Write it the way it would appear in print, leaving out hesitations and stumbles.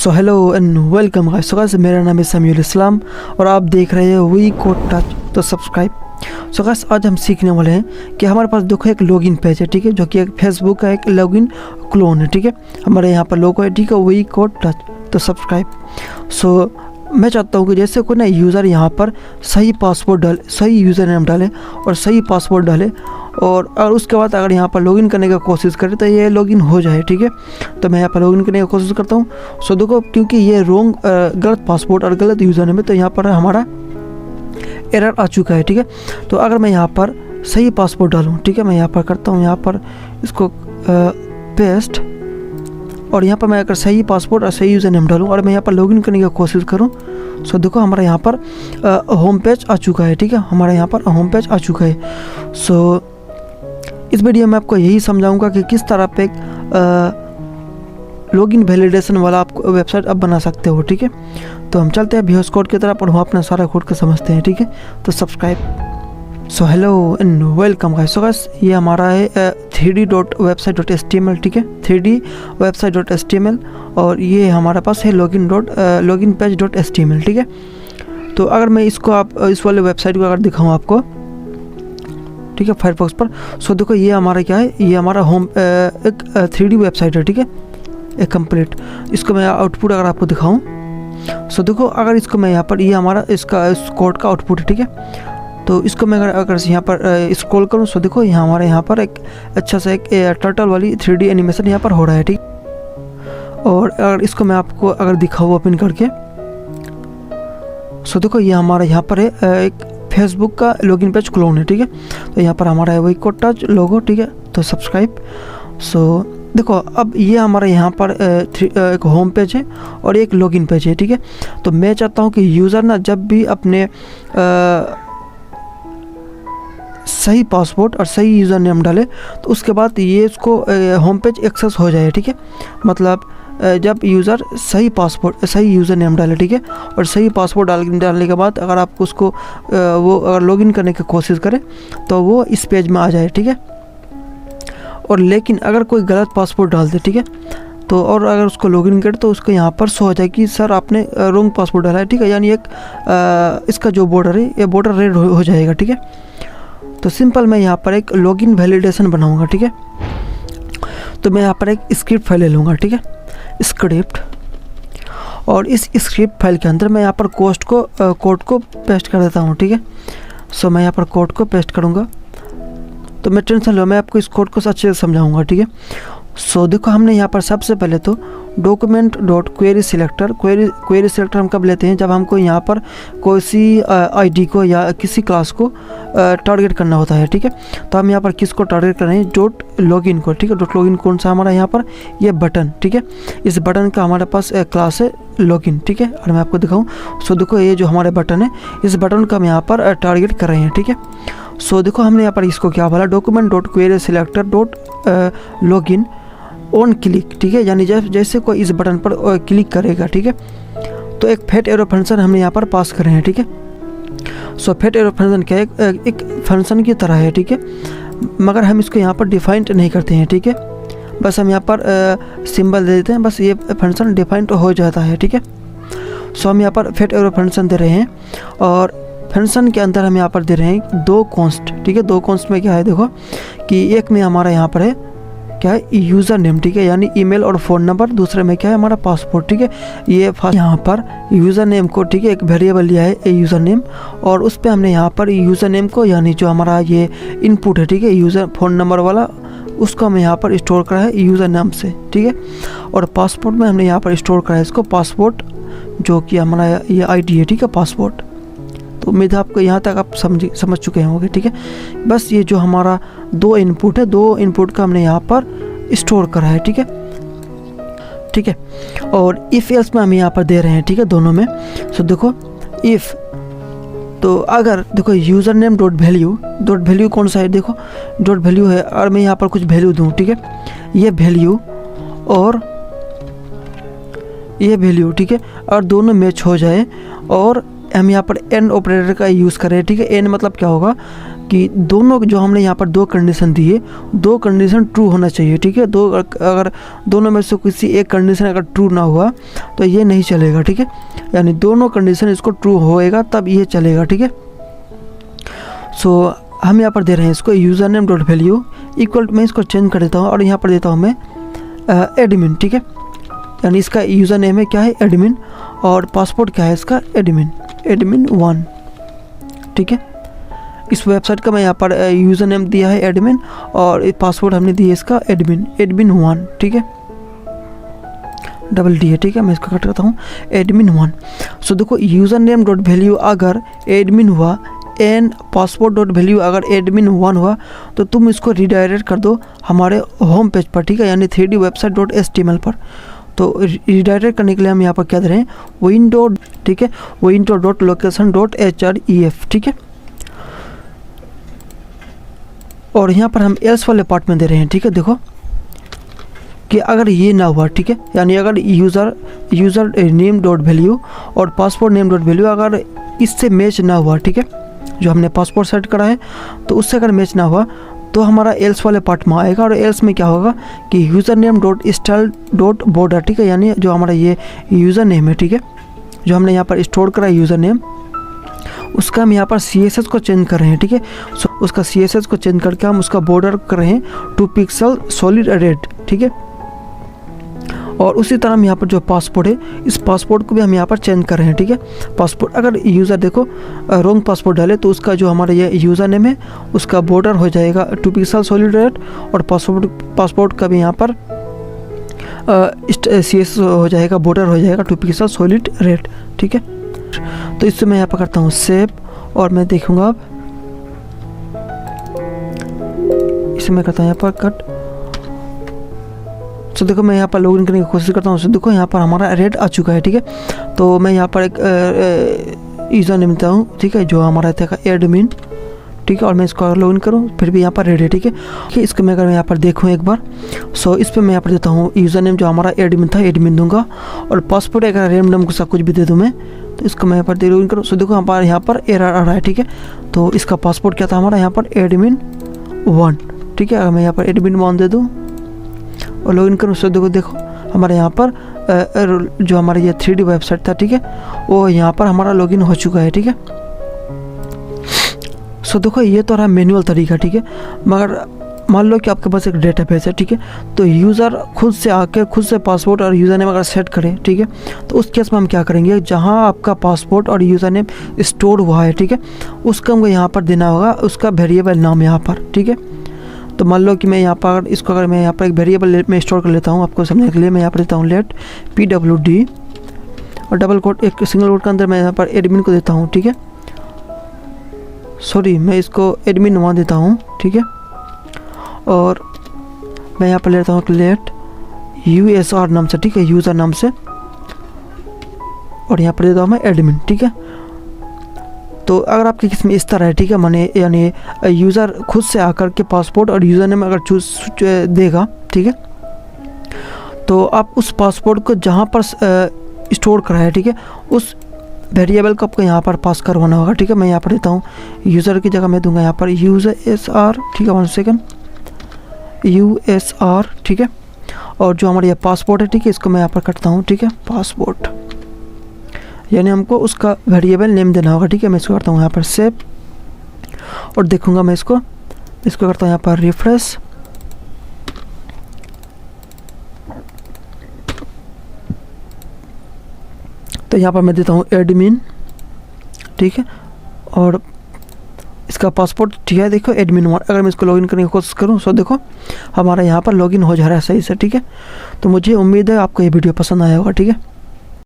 So hello and welcome guys. So guys मेरा नाम है समीउल इस्लाम और आप देख रहे हैं वी कोड टच, तो सब्सक्राइब। सो गाइस आज हम सीखने वाले हैं कि हमारे पास देखो एक लॉगिन पेज है, ठीक है, जो कि एक फेसबुक का एक लॉगिन क्लोन है, ठीक है। हमारे यहाँ पर लोगो है, ठीक है, वी कोड टच, तो सब्सक्राइब। सो मैं चाहता हूँ कि जैसे कोई ना यूज़र यहाँ पर सही पासवर्ड डाले, सही यूज़र नेम डाले और सही पासवर्ड डाले और उसके बाद अगर यहाँ पर लॉगिन करने की कोशिश करे तो ये लॉगिन हो जाए, ठीक है। तो मैं यहाँ पर लॉगिन करने की कोशिश करता हूँ। सो देखो क्योंकि ये गलत पासवर्ड और गलत यूज़र नेम है तो यहाँ पर हमारा एरर आ चुका है, ठीक है। तो अगर मैं यहाँ पर सही पासवर्ड डालूँ, ठीक है, मैं यहाँ पर करता हूँ, यहाँ पर इसको पेस्ट और यहाँ पर मैं अगर सही पासवर्ड और सही यूज़र नेम डालूँ और मैं यहाँ पर लॉगिन करने की कोशिश करूँ, सो देखो हमारा यहाँ पर होम पेज आ चुका है, ठीक है, हमारा यहाँ पर होम पेज आ चुका है। सो इस वीडियो में आपको यही समझाऊंगा कि किस तरह पे लॉगिन वैलिडेशन वाला आप वेबसाइट आप बना सकते हो, ठीक है। तो हम चलते हैं VS कोड की तरफ और वहाँ अपना सारा कोड को समझते हैं, ठीक है। तो subscribe. So hello and welcome guys. So guys ये हमारा है 3d.website.html, ठीक है, 3d.website.html और ये हमारे पास है login page.html, ठीक है। तो अगर मैं इसको आप इस वाले वेबसाइट को अगर दिखाऊँ आपको, ठीक है, फायरफॉक्स पर, सो देखो ये हमारा क्या है, ये हमारा होम एक 3D वेबसाइट है, ठीक है, एक कंप्लीट। इसको मैं आउटपुट अगर आपको दिखाऊं, सो देखो अगर इसको मैं यहाँ पर, ये हमारा इसका इस कोड का आउटपुट है, ठीक है। तो इसको मैं अगर यहाँ पर स्क्रॉल करूँ, सो देखो यहाँ हमारे यहाँ पर एक अच्छा सा एक टर्टल वाली 3D एनिमेशन यहाँ पर हो रहा है, ठीक। और अगर इसको मैं आपको अगर दिखाऊँ ओपन करके, सो देखो ये हमारा यहाँ पर है एक फेसबुक का लॉगिन पेज क्लोन है, ठीक है। तो यहाँ पर हमारा है वी कोड टच लोगो, ठीक है, तो सब्सक्राइब। सो देखो अब ये हमारा यहाँ पर एक होम पेज है और एक लॉगिन पेज है, ठीक है। तो मैं चाहता हूँ कि यूज़र ना जब भी अपने सही पासवर्ड और सही यूज़र नेम डाले तो उसके बाद ये इसको होम पेज एक्सेस हो जाए, ठीक है। मतलब जब यूज़र सही पासवर्ड सही यूज़र नेम डाले, ठीक है, और सही पासवर्ड डालने के बाद अगर आप उसको वो अगर लॉगिन करने की कोशिश करें तो वो इस पेज में आ जाए, ठीक है। और लेकिन अगर कोई गलत पासवर्ड डाल दे, ठीक है, तो और अगर उसको लॉगिन करे तो उसको यहाँ पर शो हो जाए कि सर आपने रॉन्ग पासवर्ड डाला है, ठीक है। यानी एक इसका जो बॉर्डर है ये बॉर्डर रेड हो जाएगा, ठीक है। तो सिंपल मैं यहाँ पर एक लॉगिन वैलिडेशन बनाऊँगा, ठीक है। तो मैं यहाँ पर एक स्क्रिप्ट फाइल ले लूँगा, ठीक है, स्क्रिप्ट, और इस स्क्रिप्ट फाइल के अंदर मैं यहाँ पर कोड को पेस्ट कर देता हूँ, ठीक है। सो मैं यहाँ पर कोड को पेस्ट करूँगा। तो मैं टेंशन लो, मैं आपको इस कोड को अच्छे से समझाऊँगा, ठीक है। सो देखो हमने यहाँ पर सबसे पहले तो डॉक्यूमेंट डॉट क्वेरी सिलेक्टर हम कब लेते हैं, जब हमको यहाँ पर कोई सी आईडी को या किसी क्लास को टारगेट करना होता है, ठीक है। तो हम यहाँ पर किसको टारगेट कर रहे हैं, डॉट लॉगिन को, ठीक है। डॉट लॉगिन कौन सा हमारा यहाँ पर, ये बटन, ठीक है। इस बटन का हमारे पास क्लास है लॉगिन, ठीक है। और मैं आपको दिखाऊँ, सो देखो ये जो हमारे बटन है इस बटन का हम यहाँ पर टारगेट कर रहे हैं, ठीक है। सो देखो हमने यहाँ पर इसको क्या बोला, document dot query selector dot login on click, ठीक है। यानी जैसे कोई इस बटन पर क्लिक करेगा, ठीक है, तो एक फेट एरो फंक्शन हमने यहाँ पर पास कर रहे हैं, ठीक है। सो फेट एरो फंक्शन क्या है, एक फंक्शन की तरह है, ठीक है, मगर हम इसको यहाँ पर डिफाइंड नहीं करते हैं, ठीक है। बस हम यहाँ पर सिंबल दे देते हैं, बस ये फंक्शन डिफाइंड हो जाता है, ठीक है। सो हम यहाँ पर फेट एरो फंक्शन दे रहे हैं और फंक्शन के अंदर हम यहाँ पर दे रहे हैं दो कॉन्स्ट, ठीक है। दो कॉन्स्ट में क्या है, देखो कि एक में हमारा यहाँ पर है क्या है, यूज़र नेम, ठीक है, यानी ईमेल और फ़ोन नंबर, दूसरे में क्या है हमारा पासपोर्ट, ठीक है। ये यहाँ पर यूज़र नेम को, ठीक है, एक वेरिएबल लिया है यूज़र नेम और उस पर हमने यहाँ पर यूज़र नेम को, यानी जो हमारा ये इनपुट है, ठीक है, यूज़र फ़ोन नंबर वाला, उसको हमें यहाँ पर स्टोर करा है यूज़र नेम से, ठीक है। और पासपोर्ट में हमने यहाँ पर स्टोर करा है इसको पासपोर्ट, जो कि हमारा ये आईडी है, ठीक है, पासपोर्ट। तो उम्मीद है आपको यहाँ तक आप समझ चुके होंगे, ठीक है। बस ये जो हमारा दो इनपुट है, दो इनपुट का हमने यहाँ पर स्टोर करा है, ठीक है, ठीक है। और इफ़ एल्स में हम यहाँ पर दे रहे हैं, ठीक है, दोनों में। सो देखो इफ़, तो अगर देखो यूज़र नेम डॉट वैल्यू कौन सा है, देखो डॉट वैल्यू है और मैं यहाँ पर कुछ वैल्यू दूँ, ठीक है, ये वैल्यू और ये वैल्यू, ठीक है, और दोनों मैच हो जाए और हम यहाँ पर एंड ऑपरेटर का यूज़ कर रहे हैं, ठीक है। एंड मतलब क्या होगा कि दोनों जो हमने यहाँ पर दो कंडीशन दी है, दो कंडीशन ट्रू होना चाहिए, ठीक है। अगर दोनों में से किसी एक कंडीशन अगर ट्रू ना हुआ तो ये नहीं चलेगा, ठीक है। यानी दोनों कंडीशन इसको ट्रू होएगा तब ये चलेगा, ठीक है। सो हम यहाँ पर दे रहे हैं इसको user name dot value equal, मैं इसको चेंज कर देता हूँ और यहाँ पर देता हूँ मैं एडमिन, ठीक है। यानी इसका यूज़र नेम है क्या है, एडमिन, और पासवर्ड क्या है इसका, एडमिन 1, ठीक है। इस वेबसाइट का मैं यहाँ पर यूज़र नेम दिया है एडमिन और पासवर्ड हमने दिया इसका एडमिन 1, ठीक है। डबल डी है, ठीक है। मैं इसको कट करता हूँ एडमिन 1। सो देखो यूज़र नेम डॉट वैल्यू अगर एडमिन हुआ एंड पासवर्ड डॉट वैल्यू अगर एडमिन 1 हुआ तो तुम इसको रिडायरेक्ट कर दो हमारे होम पेज पर, ठीक है, यानी 3D वेबसाइट डॉट HTML पर। तो रिडायरेक्ट करने के लिए हम यहाँ पर क्या दे रहे हैं, विंडो, ठीक है, window dot location dot href, ठीक है। और यहाँ पर हम एल्स वाले पार्ट में दे रहे हैं, ठीक है। देखो कि अगर ये ना हुआ, ठीक है, यानी अगर यूज़र नेम डॉट वैल्यू और पासवर्ड नेम डॉट वैल्यू अगर इससे मैच ना हुआ, ठीक है, जो हमने पासवर्ड सेट करा है तो उससे अगर मैच ना हुआ तो हमारा एल्स वाले पार्ट में आएगा। और एल्स में क्या होगा कि user name dot style dot border, ठीक है, यानी जो हमारा ये यूज़र नेम है, ठीक है, जो हमने यहाँ पर स्टोर करा है यूज़र नेम, उसका हम यहाँ पर CSS को चेंज कर रहे हैं, ठीक है। सो उसका CSS को चेंज करके हम उसका बॉर्डर कर रहे हैं 2 पिक्सल सॉलिड रेड, ठीक है। और उसी तरह हम यहाँ पर जो पासपोर्ट है इस पासपोर्ट को भी हम यहाँ पर चेंज कर रहे हैं, ठीक है। पासपोर्ट अगर यूज़र देखो रॉन्ग पासपोर्ट डाले तो उसका जो हमारा ये यूज़र नेम है उसका बॉर्डर हो जाएगा 2 पिक्सल सॉलिड रेड और पासपोर्ट का भी यहाँ पर CSS हो जाएगा, बॉर्डर हो जाएगा 2 पिक्सल सॉलिड रेड, ठीक है। तो इससे मैं यहाँ पर करता हूँ सेव और मैं देखूँगा अब इसे मैं करता हूँ यहाँ पर कट। सो देखो मैं यहाँ पर लॉगिन करने की कोशिश करता हूँ। सो देखो यहाँ पर हमारा रेड आ चुका है, ठीक है। तो मैं यहाँ पर एक यूज़र नेम देता हूँ, ठीक है, जो हमारा था एडमिन, ठीक है। और मैं इसको लॉगिन करूँ फिर भी यहाँ पर रेड है, ठीक है। इसको मैं अगर मैं यहाँ पर देखूँ एक बार, सो इस पर मैं यहाँ पर देता हूँ यूज़र नेम जो हमारा एडमिन था, एडमिन दूंगा, और पासवर्ड अगर रैंडम के साथ कुछ भी दे दूँ मैं तो इसको मैं यहाँ पर लॉगिन करूँ। सो देखो हमारे यहाँ पर एरर आ रहा है, ठीक है। तो इसका पासवर्ड क्या था हमारा यहाँ पर एडमिन 1, ठीक है। अगर मैं यहाँ पर एडमिन 1 दे दूँ और लॉगिन करूँ, सो देखो हमारे यहाँ पर जो हमारा ये 3D वेबसाइट था, ठीक है, वो यहाँ पर हमारा लॉगिन हो चुका है, ठीक है। सो देखो ये तो रहा मैनुअल तरीका, ठीक है। मगर मान लो कि आपके पास एक डेटाबेस है, ठीक है, तो यूज़र खुद से आकर खुद से पासवर्ड और यूज़र नेम अगर सेट करे, ठीक है, तो उस केस में हम क्या करेंगे, जहाँ आपका पासवर्ड और यूज़र नेम स्टोर हुआ है, ठीक है, उसका हमको यहाँ पर देना होगा उसका वेरिएबल नाम यहाँ पर, ठीक है। तो मान लो कि मैं यहाँ पर इसको अगर मैं यहाँ पर एक वेरिएबल में स्टोर कर लेता हूँ आपको समझने के लिए, मैं यहाँ पर देता हूँ लेट PWD और डबल कोट एक सिंगल कोट के अंदर मैं यहाँ पर एडमिन को देता हूँ, ठीक है। सॉरी मैं इसको एडमिन 1 देता हूँ, ठीक है। और मैं यहाँ पर लेता हूँ लेट USR नाम से, ठीक है, यूज़र नाम से, और यहाँ पर देता हूँ मैं एडमिन, ठीक है। तो अगर आपकी किस में इस तरह है, ठीक है, माने यानी यूज़र खुद से आकर के पासपोर्ट और यूज़र नेम अगर चूज देगा, ठीक है, तो आप उस पासपोर्ट को जहाँ पर स्टोर करा है, ठीक है, उस वेरिएबल को आपको यहाँ पर पास करवाना होगा, ठीक है। मैं यहाँ पर देता हूँ यूज़र की जगह मैं दूंगा यहाँ पर USR, ठीक है, 1 सेकेंड USR, ठीक है। और जो हमारा ये पासपोर्ट है, ठीक है, इसको मैं यहाँ पर करता हूँ, ठीक है, पासपोर्ट, यानी हमको उसका वेरिएबल नेम देना होगा, ठीक है। मैं इसको करता हूँ यहाँ पर सेव और देखूँगा मैं इसको करता हूँ यहाँ पर रिफ्रेश। तो यहाँ पर मैं देता हूँ एडमिन, ठीक है, और इसका पासपोर्ट, ठीक है, देखो एडमिन 1। अगर मैं इसको लॉगिन करने की कोशिश करूँ, सो देखो हमारा यहाँ पर लॉगिन हो जा रहा है सही से, ठीक है। तो मुझे उम्मीद है आपको ये वीडियो पसंद आया होगा, ठीक है।